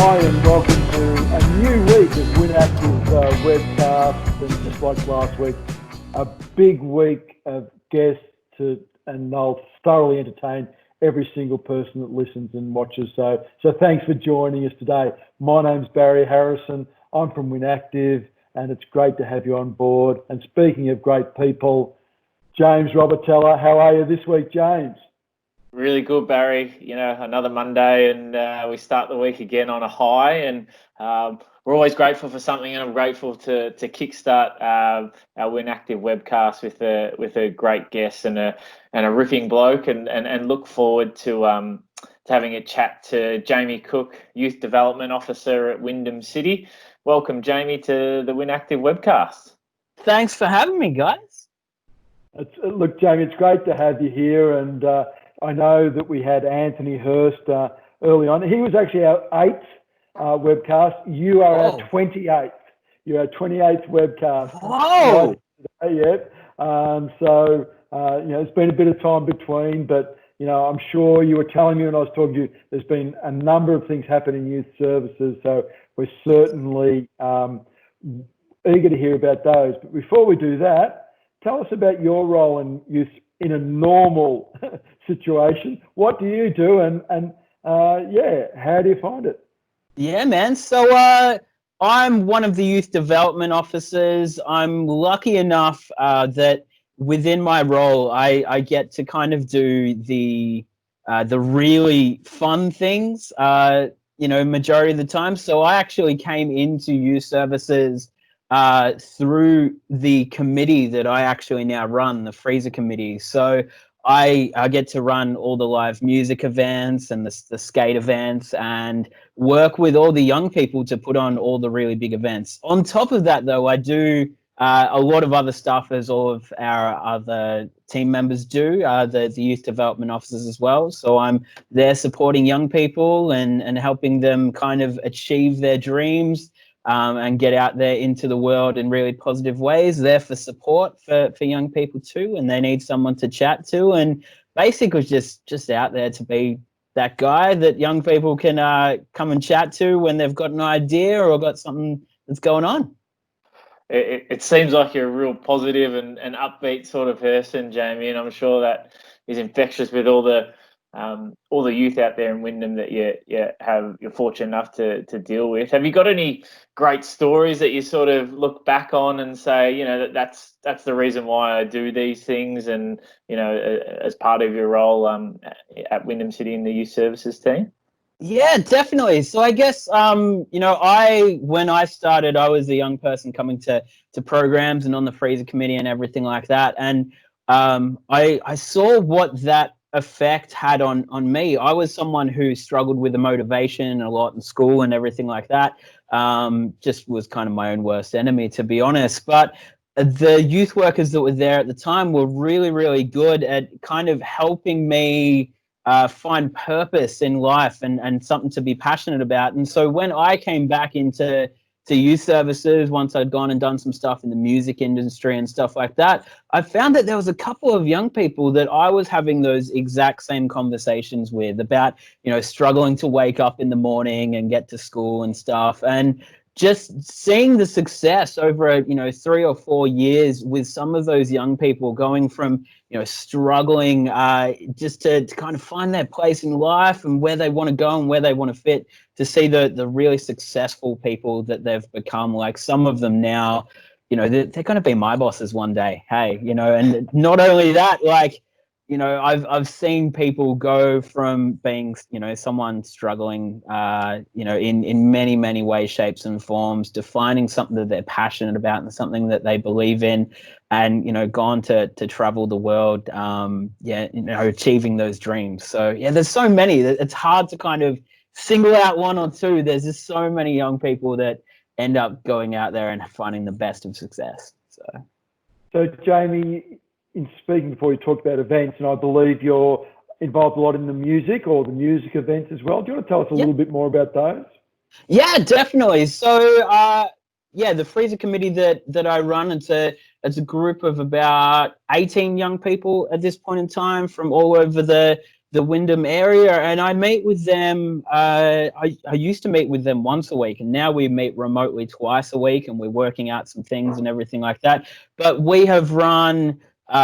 Hi and welcome to a new week of WynActive Webcasts, and just like last week, a big week of guests and they'll thoroughly entertain every single person that listens and watches. So thanks for joining us today. My name's Barry Harrison. I'm from WynActive, and it's great to have you on board. And speaking of great people, James Robertella, how are you this week, James? Really good, Barry. You know, another Monday, and we start the week again on a high. And we're always grateful for something, and I'm grateful to kickstart our WynActive webcast with a great guest and a ripping bloke, and look forward to having a chat to Jamie Cooke, Youth Development Officer at Wyndham City. Welcome, Jamie, to the WynActive webcast. Thanks for having me, guys. Look, Jamie, it's great to have you here, and I know that we had Anthony Hurst early on. He was actually our 8th webcast. You are our 28th. You're our 28th webcast. Whoa! Yet. It's been a bit of time between, but, I'm sure you were telling me when I was talking to you, there's been a number of things happen in youth services. So we're certainly eager to hear about those. But before we do that, tell us about your role in youth in a normal situation. What do you do, and how do you find it? Yeah, man. So I'm one of the youth development officers. I'm lucky enough that within my role, I get to kind of do the really fun things, majority of the time. So I actually came into youth services through the committee that I actually now run, the Freezer Committee. So I get to run all the live music events and the skate events, and work with all the young people to put on all the really big events. On top of that, though, I do a lot of other stuff, as all of our other team members do, the youth development officers as well. So I'm there supporting young people and helping them kind of achieve their dreams, and get out there into the world in really positive ways. There for support for young people too, and they need someone to chat to, and basically just out there to be that guy that young people can come and chat to when they've got an idea or got something that's going on. It seems like you're a real positive and upbeat sort of person, Jamie, and I'm sure that is infectious with all the youth out there in Wyndham that you're fortunate enough to deal with. Have you got any great stories that you sort of look back on and say, that's the reason why I do these things, and as part of your role at Wyndham City in the youth services team? Yeah, definitely. So I guess when I started, I was a young person coming to programs and on the Freezer Committee and everything like that, and I saw what that effect had on me. I was someone who struggled with the motivation a lot in school and everything like that. Just was kind of my own worst enemy, to be honest. But the youth workers that were there at the time were really, really good at kind of helping me find purpose in life and something to be passionate about. And so when I came back into youth services, once I'd gone and done some stuff in the music industry and stuff like that, I found that there was a couple of young people that I was having those exact same conversations with about, struggling to wake up in the morning and get to school and stuff. And just seeing the success over 3 or 4 years with some of those young people going from struggling just to kind of find their place in life and where they want to go and where they want to fit, to see the really successful people that they've become. Like some of them now, they're going to be my bosses one day. Hey, and not only that, like, I've seen people go from being, someone struggling, in many, many ways, shapes and forms, to finding something that they're passionate about and something that they believe in, and, gone to travel the world, achieving those dreams. So, yeah, there's so many that it's hard to kind of single out one or two. There's just so many young people that end up going out there and finding the best of success. So Jamie, in speaking before, you talked about events, and I believe you're involved a lot in the music events as well. Do you want to tell us a little bit more about those? Yeah, definitely. So, the Freezer Committee that I run, it's a group of about 18 young people at this point in time from all over the the Wyndham area, and I meet with them. I used to meet with them once a week, and now we meet remotely twice a week, and we're working out some things and everything like that. But we have run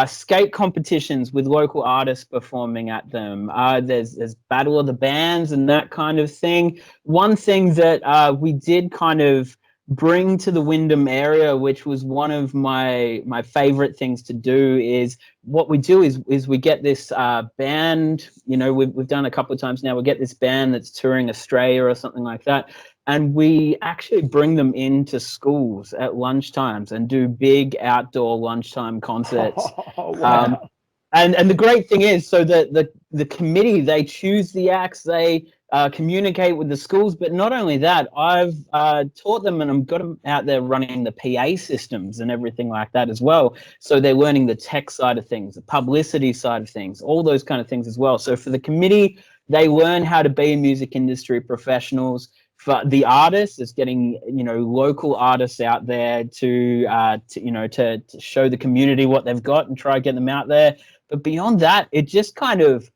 skate competitions with local artists performing at them. There's Battle of the Bands and that kind of thing. One thing that we did kind of bring to the Wyndham area, which was one of my favorite things to do, is what we do is we get this band. You know, we've done a couple of times now. We get this band that's touring Australia or something like that, and we actually bring them into schools at lunchtimes and do big outdoor lunchtime concerts. Oh, wow. And the great thing is, so that the committee, they choose the acts, they communicate with the schools, but not only that, I've taught them, and I've got them out there running the PA systems and everything like that as well. So they're learning the tech side of things, the publicity side of things, all those kind of things as well. So for the committee, they learn how to be music industry professionals. For the artists, it's getting, you know, local artists out there to show the community what they've got and try to get them out there. But beyond that, it just kind of,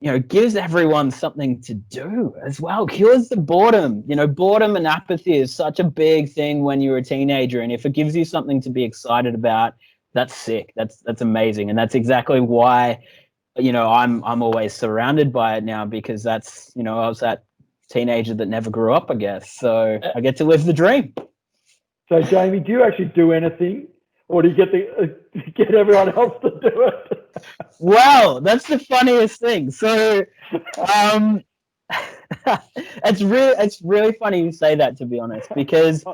you know, gives everyone something to do as well. Cures the boredom. You know, boredom and apathy is such a big thing when you're a teenager, and if it gives you something to be excited about, that's sick. That's amazing, and that's exactly why, you know, I'm always surrounded by it now, because that's, you know, I was that teenager that never grew up, I guess. So I get to live the dream. So, Jamie, do you actually do anything, or do you get everyone else to do it? Well, that's the funniest thing. So, it's really funny you say that, to be honest, because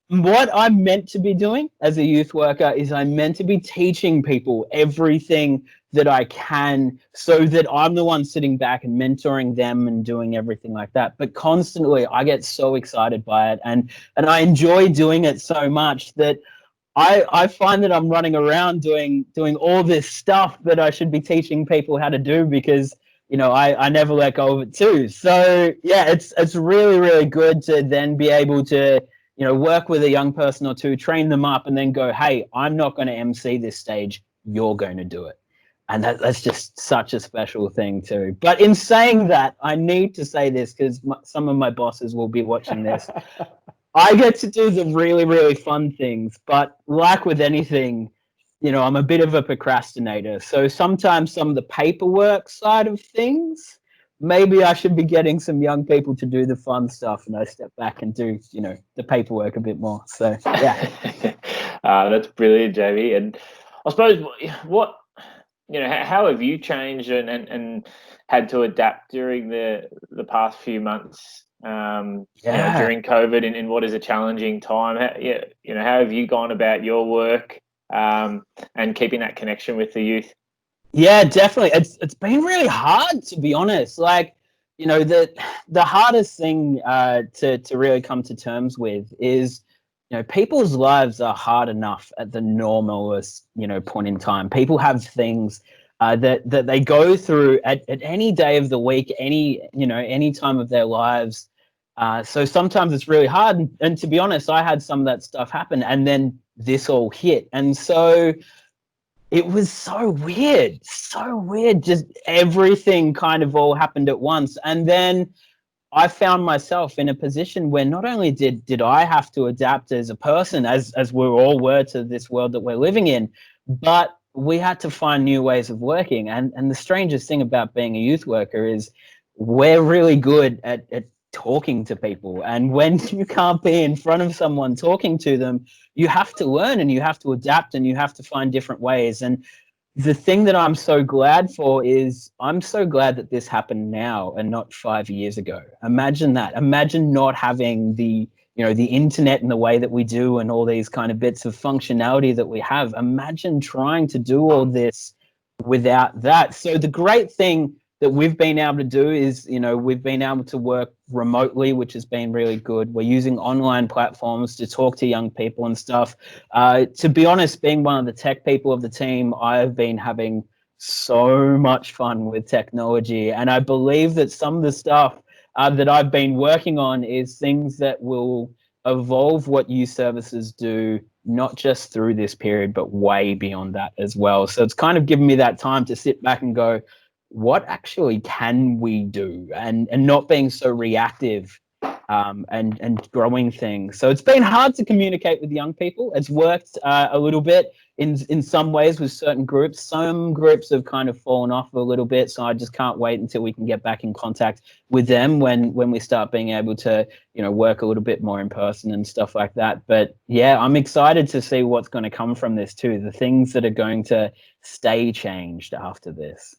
what I'm meant to be doing as a youth worker is I'm meant to be teaching people everything that I can, so that I'm the one sitting back and mentoring them and doing everything like that. But constantly, I get so excited by it, and I enjoy doing it so much that I find that I'm running around doing all this stuff that I should be teaching people how to do, because, you know, I never let go of it too. So yeah, it's really, really good to then be able to, you know, work with a young person or two, train them up, and then go, hey, I'm not going to MC this stage, you're going to do it. And that's just such a special thing too. But in saying that, I need to say this, because some of my bosses will be watching this. I get to do the really, really fun things, but like with anything, you know, I'm a bit of a procrastinator. So sometimes some of the paperwork side of things, maybe I should be getting some young people to do the fun stuff, and I step back and do, you know, the paperwork a bit more. So yeah. That's brilliant, Jamie. And I suppose what, you know, how have you changed and had to adapt during the past few months? You know, during COVID, and in what is a challenging time. You know, how have you gone about your work and keeping that connection with the youth? Yeah, definitely. It's been really hard, to be honest. Like, you know, the hardest thing to really come to terms with is, you know, people's lives are hard enough at the normalest, you know, point in time. People have things that they go through at any day of the week, any time of their lives. So sometimes it's really hard. And to be honest, I had some of that stuff happen, and then this all hit. And so it was so weird, just everything kind of all happened at once. And then I found myself in a position where not only did I have to adapt as a person, as we all were, to this world that we're living in, but we had to find new ways of working. And the strangest thing about being a youth worker is we're really good at talking to people. And when you can't be in front of someone talking to them, you have to learn, and you have to adapt, and you have to find different ways. And the thing that I'm so glad for is I'm so glad that this happened now and not 5 years ago. Imagine that. Imagine not having the internet in the way that we do, and all these kind of bits of functionality that we have. Imagine trying to do all this without that. So the great thing that we've been able to do is, you know, we've been able to work remotely, which has been really good. We're using online platforms to talk to young people and stuff. To be honest, being one of the tech people of the team, I've been having so much fun with technology. And I believe that some of the stuff that I've been working on is things that will evolve what youth services do, not just through this period, but way beyond that as well. So it's kind of given me that time to sit back and go, what actually can we do, and not being so reactive, and growing things. So it's been hard to communicate with young people. It's worked a little bit in some ways with certain groups. Some groups have kind of fallen off a little bit, so I just can't wait until we can get back in contact with them when we start being able to, you know, work a little bit more in person and stuff like that. But yeah, I'm excited to see what's going to come from this too, the things that are going to stay changed after this.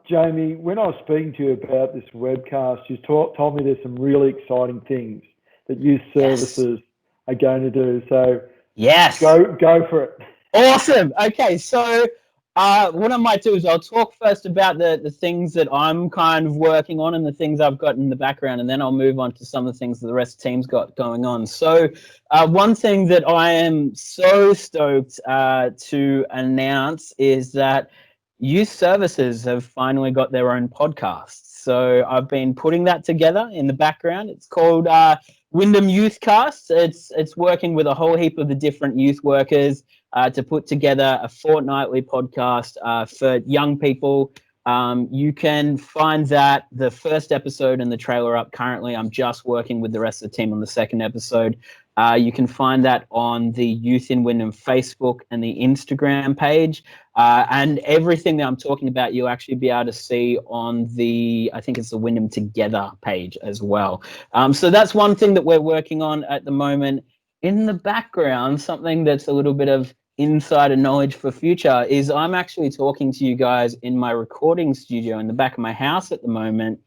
Jamie, when I was speaking to you about this webcast, you told me there's some really exciting things that youth services are going to do. So yes, go for it. Awesome. Okay, so what I might do is I'll talk first about the things that I'm kind of working on and the things I've got in the background, and then I'll move on to some of the things that the rest of the team's got going on. So one thing that I am so stoked to announce is that youth services have finally got their own podcast. So I've been putting that together in the background. It's called Wyndham Youthcast. It's working with a whole heap of the different youth workers to put together a fortnightly podcast for young people. You can find that the first episode and the trailer up currently. I'm just working with the rest of the team on the second episode. You can find that on the Youth in Wyndham Facebook and the Instagram page. And everything that I'm talking about, you'll actually be able to see on the, I think it's the Wyndham Together page as well. So that's one thing that we're working on at the moment. In the background, something that's a little bit of insider knowledge for future is I'm actually talking to you guys in my recording studio in the back of my house at the moment.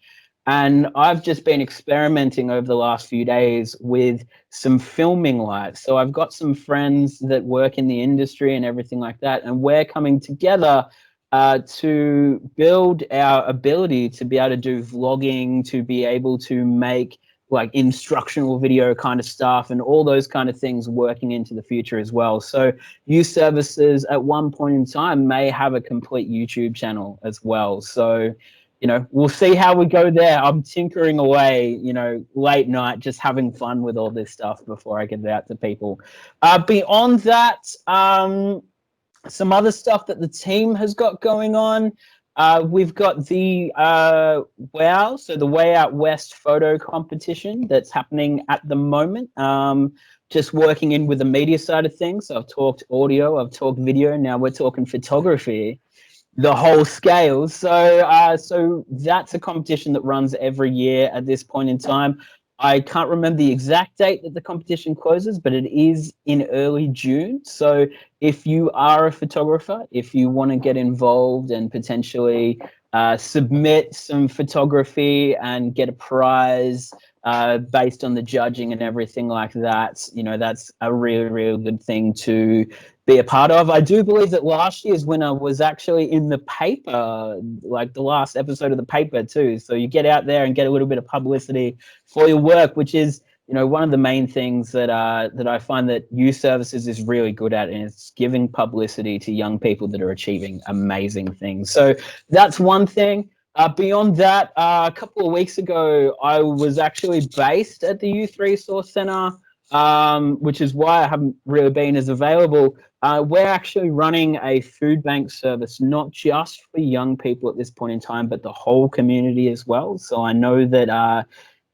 And I've just been experimenting over the last few days with some filming lights. So I've got some friends that work in the industry and everything like that. And we're coming together to build our ability to be able to do vlogging, to be able to make like instructional video kind of stuff and all those kind of things working into the future as well. So youth services at one point in time may have a complete YouTube channel as well. So, you know, we'll see how we go there. I'm tinkering away, you know, late night, just having fun with all this stuff before I get it out to people. Beyond that, some other stuff that the team has got going on. We've got the WOW, so the Way Out West photo competition that's happening at the moment. Just working in with the media side of things. So I've talked audio, I've talked video, now we're talking photography, the whole scale. So that's a competition that runs every year at this point in time. I can't remember the exact date that the competition closes, but it is in early June. So if you are a photographer, if you want to get involved and potentially submit some photography and get a prize based on the judging and everything like that, you know, that's a really, really good thing to be a part of. I do believe that last year's winner was actually in the paper, like the last episode of the paper too. So you get out there and get a little bit of publicity for your work, which is, you know, one of the main things that that I find that youth services is really good at, and it's giving publicity to young people that are achieving amazing things. So that's one thing. Beyond that, a couple of weeks ago, I was actually based at the Youth Resource Centre, which is why I haven't really been as available. We're actually running a food bank service, not just for young people at this point in time, but the whole community as well. So I know that,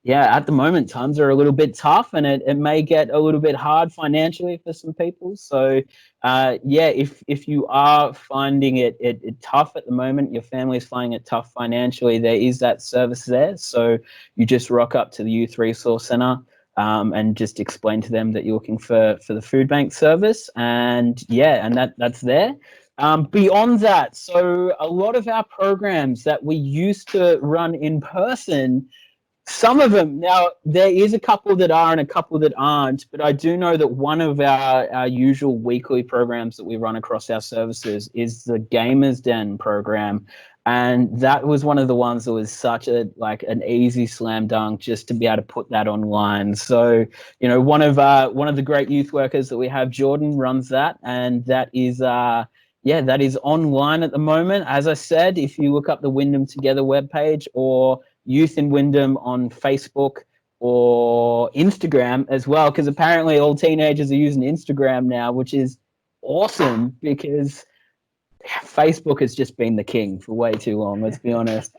yeah, at the moment, times are a little bit tough, and it may get a little bit hard financially for some people. So, yeah, if you are finding it tough at the moment, your family is finding it tough financially, there is that service there. So you just rock up to the Youth Resource Centre, and just explain to them that you're looking for the food bank service, and yeah, and that's there. Beyond that, so a lot of our programs that we used to run in person, some of them now, there is a couple that are and a couple that aren't, but I do know that one of our usual weekly programs that we run across our services is the Gamers Den program. And that was one of the ones that was such a an easy slam dunk just to be able to put that online. So, you know, one of the great youth workers that we have, Jordan, runs that, and that is yeah, that is online at the moment. As I said, if you look up the Wyndham Together webpage or Youth in Wyndham on Facebook or Instagram as well, because apparently all teenagers are using Instagram now, which is awesome because Facebook has just been the king for way too long, let's be honest.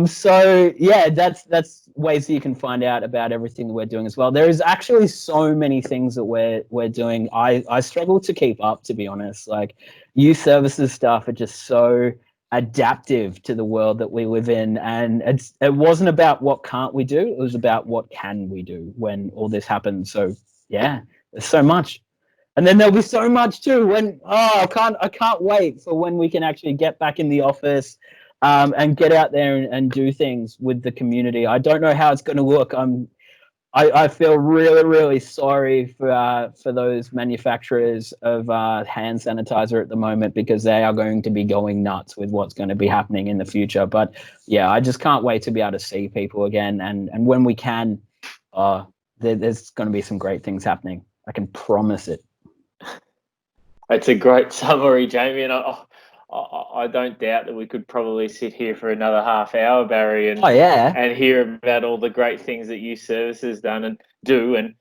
So yeah, that's ways that you can find out about everything that we're doing as well. There is actually so many things that we're doing. I struggle to keep up, to be honest. Like, youth services stuff are just so adaptive to the world that we live in, and it wasn't about what can't we do, it was about what can we do when all this happens. So yeah, there's so much. And then there'll be so much too when I can't wait for when we can actually get back in the office, and get out there and do things with the community. I don't know how it's going to look. I feel really, really sorry for those manufacturers of hand sanitizer at the moment, because they are going to be going nuts with what's going to be happening in the future. But yeah, I just can't wait to be able to see people again. And when we can, there's going to be some great things happening. I can promise it. It's a great summary, Jamie, and I don't doubt that we could probably sit here for another half hour, Barry, and and hear about all the great things that youth services done and do. And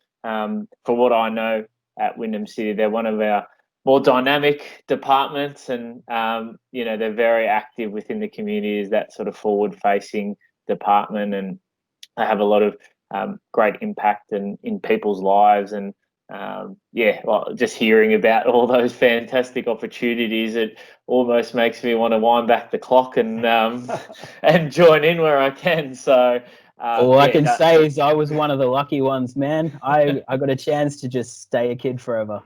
for what I know, at Wyndham City, they're one of our more dynamic departments, and they're very active within the community as that sort of forward-facing department, and they have a lot of great impact in people's lives. And well, just hearing about all those fantastic opportunities, it almost makes me want to wind back the clock and and join in where I can. So all I can say is I was one of the lucky ones, man. I got a chance to just stay a kid forever.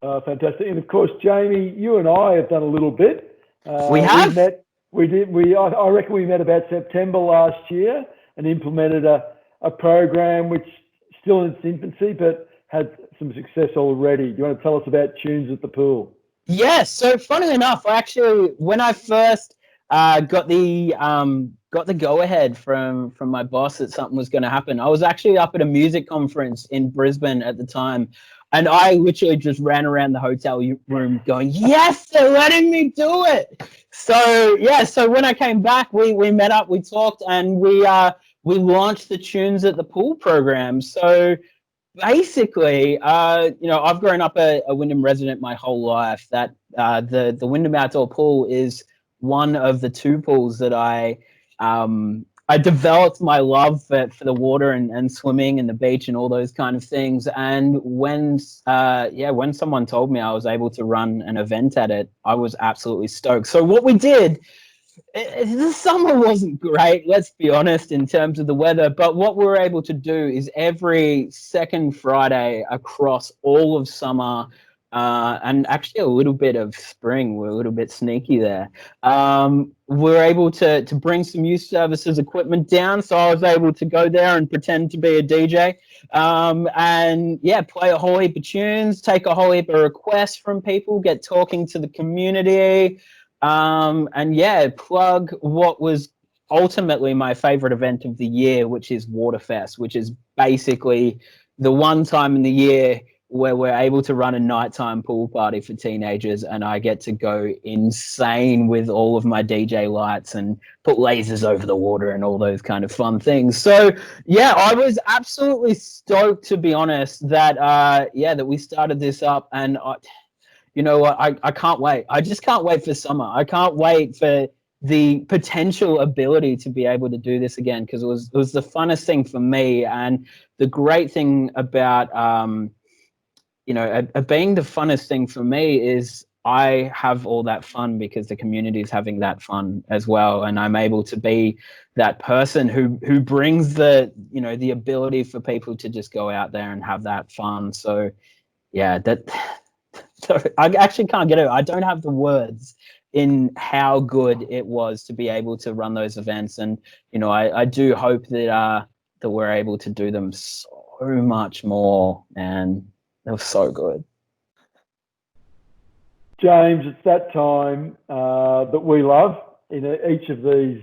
Fantastic. And of course, Jamie, you and I have done a little bit. We have. I reckon we met about September last year and implemented a program which still in its infancy, but had some success already. Do you want to tell us about Tunes at the Pool? Yes. So funnily enough, when I first got the go ahead from my boss that something was going to happen, I was actually up at a music conference in Brisbane at the time, and I literally just ran around the hotel room going, "Yes, they're letting me do it." So yeah. So when I came back, we met up, we talked, and we launched the Tunes at the Pool program. So basically, I've grown up a Wyndham resident my whole life. That the Wyndham Outdoor Pool is one of the two pools that I developed my love for the water and swimming and the beach and all those kind of things. And when someone told me I was able to run an event at it, I was absolutely stoked. So what we did, the summer wasn't great, let's be honest, in terms of the weather, but what we were able to do is every second Friday across all of summer, and actually a little bit of spring, we're a little bit sneaky there, we're able to bring some youth services equipment down. So I was able to go there and pretend to be a DJ, and play a whole heap of tunes, take a whole heap of requests from people, get talking to the community, and plug what was ultimately my favorite event of the year, which is Waterfest, which is basically the one time in the year where we're able to run a nighttime pool party for teenagers, and I get to go insane with all of my DJ lights and put lasers over the water and all those kind of fun things. So yeah, I was absolutely stoked, to be honest, that that we started this up. And you know what? I can't wait. I just can't wait for summer. I can't wait for the potential ability to be able to do this again, because it was the funnest thing for me. And the great thing about being the funnest thing for me is I have all that fun because the community is having that fun as well, and I'm able to be that person who brings the ability for people to just go out there and have that fun. So yeah, so I actually can't get it. I don't have the words in how good it was to be able to run those events. And, I do hope that we're able to do them so much more. And it was so good. James, it's that time that we love in each of these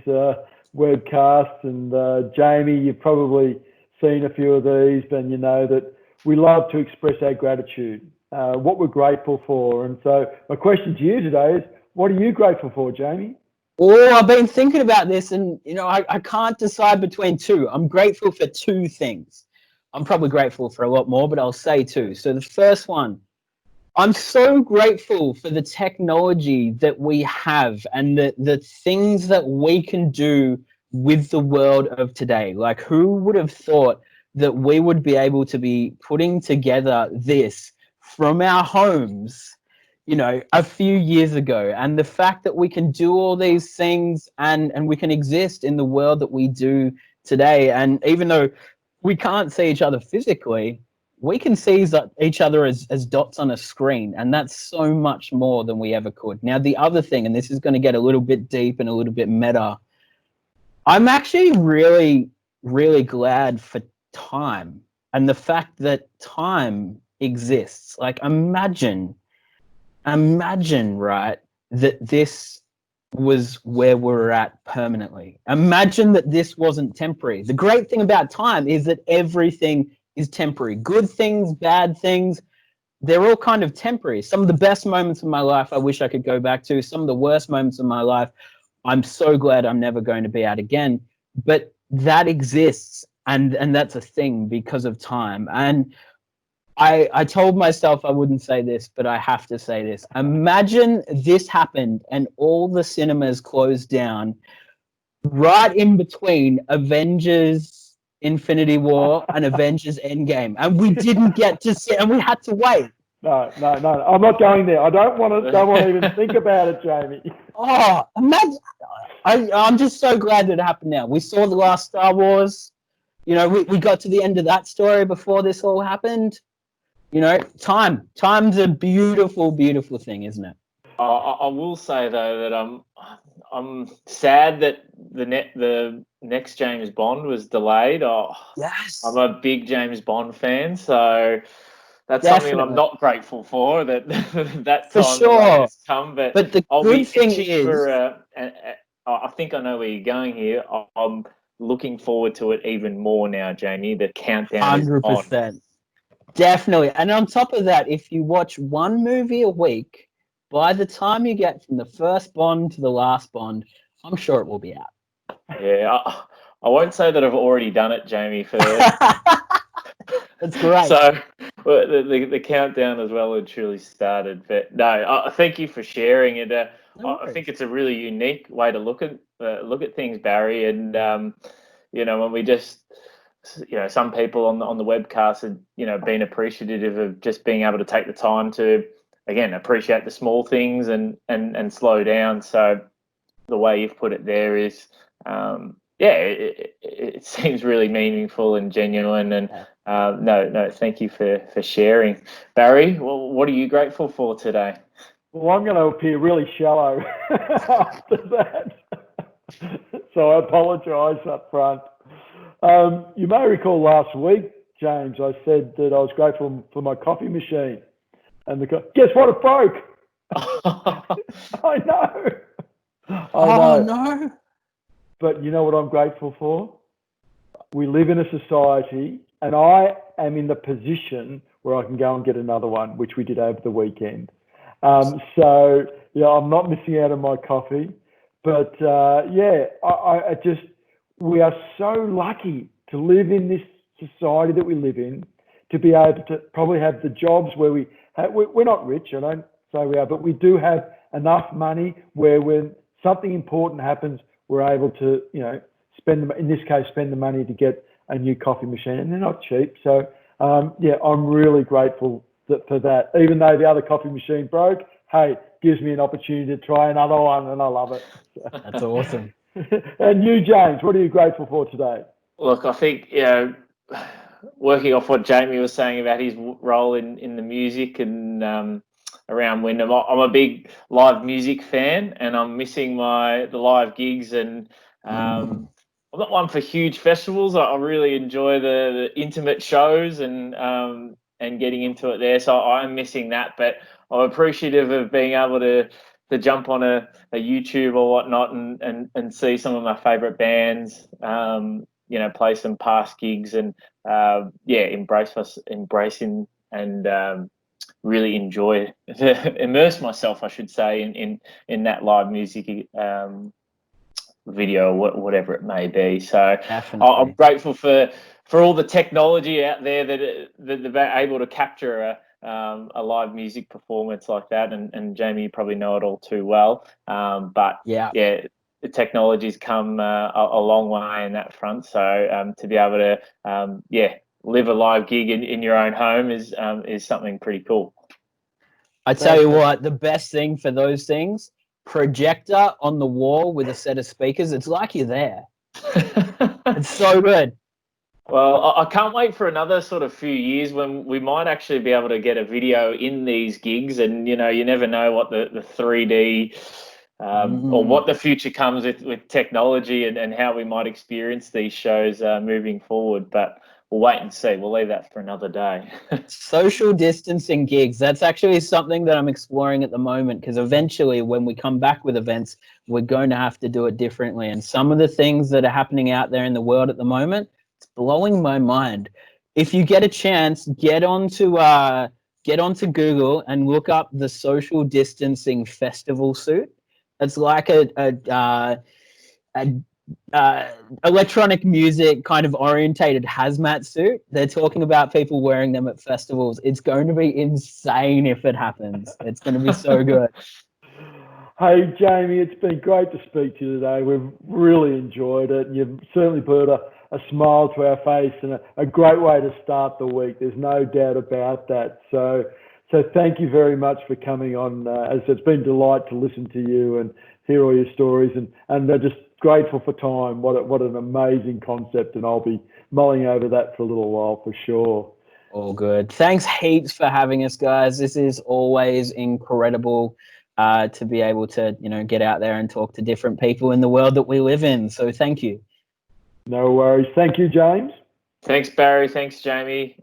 webcasts. And Jamie, you've probably seen a few of these, and you know that we love to express our gratitude. What we're grateful for. And so my question to you today is, what are you grateful for, Jamie? Oh, I've been thinking about this, and I can't decide between two. I'm grateful for two things. I'm probably grateful for a lot more, but I'll say two. So the first one, I'm so grateful for the technology that we have and the things that we can do with the world of today. Like, who would have thought that we would be able to be putting together this from our homes, a few years ago? And the fact that we can do all these things and we can exist in the world that we do today. And even though we can't see each other physically, we can see each other as dots on a screen, and that's so much more than we ever could. Now, the other thing, and this is going to get a little bit deep and a little bit meta, I'm actually really, really glad for time and the fact that time exists. Like, imagine, right, that this was where we're at permanently. Imagine that this wasn't temporary. The great thing about time is that everything is temporary. Good things, bad things, they're all kind of temporary. Some of the best moments of my life I wish I could go back to. Some of the worst moments of my life, I'm so glad I'm never going to be at again. But that exists, and that's a thing because of time. And I told myself I wouldn't say this, but I have to say this. Imagine this happened and all the cinemas closed down right in between Avengers Infinity War and Avengers Endgame, and we didn't get to see, and we had to wait. No. I'm not going there. I don't want to even think about it, Jamie. Oh, imagine! I'm just so glad that it happened now. We saw the last Star Wars. We got to the end of that story before this all happened. Time's a beautiful, beautiful thing, isn't it? I will say though that I'm sad that the next James Bond was delayed. Yes. I'm a big James Bond fan, so that's Definitely. something I'm not grateful for that that For time sure. delay has come. But the I'll good be thing itching is, for. I think I know where you're going here. I'm looking forward to it even more now, Jamie. The countdown is on. 100%. Definitely. And on top of that, if you watch one movie a week, by the time you get from the first Bond to the last Bond, I'm sure it will be out. Yeah, I won't say that I've already done it, Jamie. That's great. So the countdown as well had truly started. But no, thank you for sharing it. I think it's a really unique way to look at things, Barry. And when we just some people on the webcast had been appreciative of just being able to take the time to again appreciate the small things and slow down. So the way you've put it there is it seems really meaningful and genuine. And no, thank you for sharing, Barry. Well, what are you grateful for today? Well, I'm going to appear really shallow after that, so I apologise up front. You may recall last week, James, I said that I was grateful for my coffee machine, and guess what? It broke. I know. Oh no! But you know what I'm grateful for? We live in a society, and I am in the position where I can go and get another one, which we did over the weekend. So I'm not missing out on my coffee. But I just, we are so lucky to live in this society that we live in, to be able to probably have the jobs where we're not rich, I don't say we are, but we do have enough money where when something important happens, we're able to, spend the money to get a new coffee machine, and they're not cheap. So, I'm really grateful for that. Even though the other coffee machine broke, hey, gives me an opportunity to try another one, and I love it. That's awesome. And you, James, what are you grateful for today? Look, I think, working off what Jamie was saying about his role in the music and around Wyndham, I'm a big live music fan, and I'm missing the live gigs. And I'm not one for huge festivals. I really enjoy the intimate shows and getting into it there. So I'm missing that, but I'm appreciative of being able to jump on a YouTube or whatnot and see some of my favorite bands, play some past gigs and embracing and really enjoy immerse myself, I should say, in that live music video or whatever it may be. So I'm grateful for all the technology out there that they're able to capture a live music performance like that, and Jamie, you probably know it all too well. But Yeah. the technology's come a long way in that front. So to be able to live a live gig in your own home is something pretty cool. I tell you what, the best thing for those things, projector on the wall with a set of speakers. It's like you're there. It's so good. Well, I can't wait for another sort of few years when we might actually be able to get a video in these gigs, and you never know what the 3D or what the future comes with technology and how we might experience these shows moving forward. But we'll wait and see. We'll leave that for another day. Social distancing gigs. That's actually something that I'm exploring at the moment, because eventually when we come back with events, we're going to have to do it differently. And some of the things that are happening out there in the world at the moment, it's blowing my mind. If you get a chance, get onto Google and look up the social distancing festival suit. It's like a electronic music kind of orientated hazmat suit. They're talking about people wearing them at festivals. It's going to be insane if it happens. It's going to be so good. Hey, Jamie, it's been great to speak to you today. We've really enjoyed it. You've certainly put a smile to our face and a great way to start the week. There's no doubt about that. So thank you very much for coming on. As it's been a delight to listen to you and hear all your stories, and they're just grateful for time. What an amazing concept, and I'll be mulling over that for a little while for sure. All good. Thanks heaps for having us, guys. This is always incredible to be able to, get out there and talk to different people in the world that we live in. So thank you. No worries. Thank you, James. Thanks, Barry. Thanks, Jamie.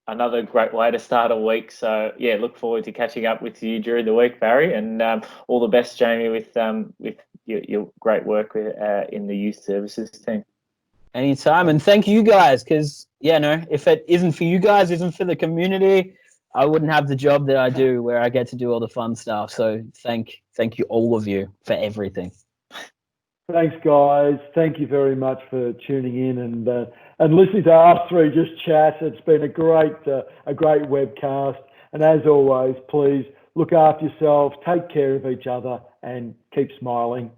Another great way to start a week. So look forward to catching up with you during the week, Barry, and all the best, Jamie, with your great work in the youth services team. Anytime, and thank you guys, because if it isn't for you guys, isn't for the community, I wouldn't have the job that I do, where I get to do all the fun stuff. So thank you, all of you, for everything. Thanks, guys. Thank you very much for tuning in and listening to us three just chat. It's been a great webcast. And as always, please look after yourselves, take care of each other, and keep smiling.